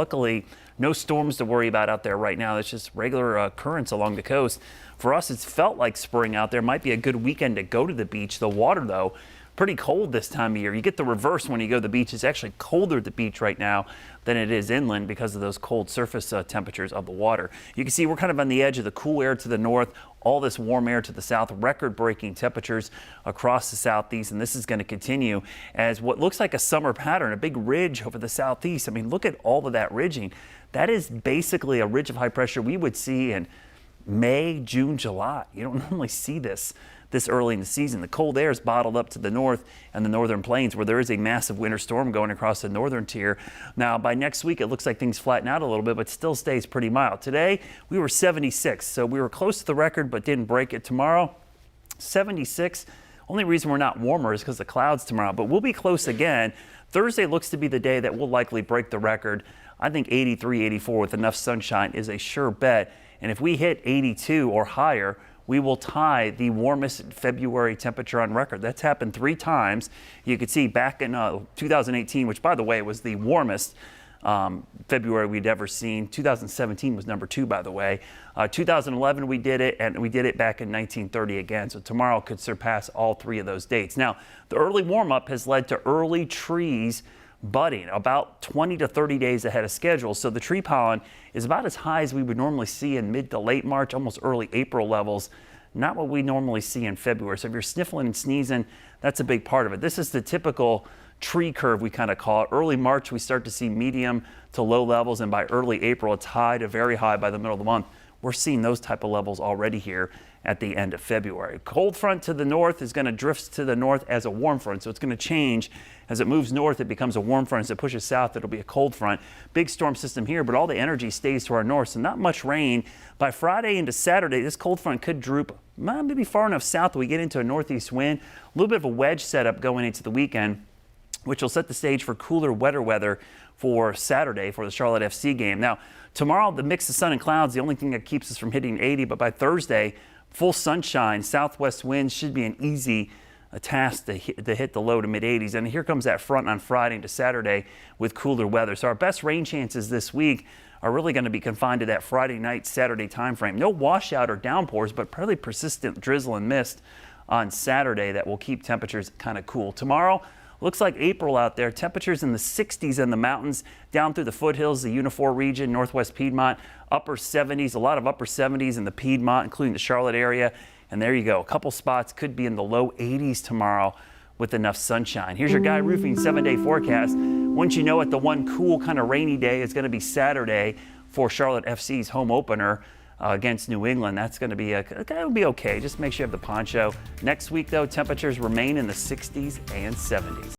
Luckily, no storms to worry about out there right now. It's just regular currents along the coast. For us, it's felt like spring out there. Might be a good weekend to go to the beach. The water, though, pretty cold this time of year. You get the reverse when you go to the beach. It's actually colder at the beach right now than it is inland because of those cold surface temperatures of the water. You can see we're kind of on the edge of the cool air to the north, all this warm air to the south, record-breaking temperatures across the southeast, and this is going to continue as what looks like a summer pattern, a big ridge over the southeast. I mean, look at all of that ridging. That is basically a ridge of high pressure we would see in May, June, July. You don't normally see this early in the season. The cold air is bottled up to the north and the northern plains where there is a massive winter storm going across the northern tier. Now, by next week, it looks like things flatten out a little bit, but still stays pretty mild. Today, we were 76, so we were close to the record, but didn't break it. Tomorrow, 76. Only reason we're not warmer is because of the clouds tomorrow, but we'll be close again. Thursday looks to be the day that will likely break the record. I think 83, 84 with enough sunshine is a sure bet. And if we hit 82 or higher, we will tie the warmest February temperature on record. That's happened 3 times. You could see back in 2018, which by the way was the warmest February we'd ever seen. 2017 was number 2, by the way. 2011 we did it, and we did it back in 1930 again. So tomorrow could surpass all 3 of those dates. Now, the early warm-up has led to early trees budding about 20 to 30 days ahead of schedule. So the tree pollen is about as high as we would normally see in mid to late March, almost early April levels. Not what we normally see in February. So if you're sniffling and sneezing, that's a big part of it. This is the typical tree curve, we kind of call it. Early March, we start to see medium to low levels, and by early April, it's high to very high by the middle of the month. We're seeing those type of levels already here at the end of February. Cold front to the north is going to drift to the north as a warm front, so it's going to change. As it moves north, it becomes a warm front. As it pushes south, it'll be a cold front. Big storm system here, but all the energy stays to our north, so not much rain. By Friday into Saturday, this cold front could droop maybe far enough south that we get into a northeast wind. A little bit of a wedge setup going into the weekend, which will set the stage for cooler, wetter weather for Saturday for the Charlotte FC game. Now, tomorrow, the mix of sun and clouds, the only thing that keeps us from hitting 80, but by Thursday, full sunshine, southwest winds should be an easy task to hit the low to mid 80s. And here comes that front on Friday into Saturday with cooler weather. So our best rain chances this week are really going to be confined to that Friday night, Saturday time frame. No washout or downpours, but probably persistent drizzle and mist on Saturday that will keep temperatures kind of cool. Tomorrow, looks like April out there. Temperatures in the 60s in the mountains, down through the foothills, the Unifor region, northwest Piedmont, upper 70s, a lot of upper 70s in the Piedmont, including the Charlotte area. And there you go. A couple spots could be in the low 80s tomorrow with enough sunshine. Here's your Guy Roofing 7-day forecast. Once you know it, the one cool kind of rainy day is going to be Saturday for Charlotte FC's home opener against New England. That's going to be it'll be okay. Just make sure you have the poncho. Next week, though, temperatures remain in the 60s and 70s.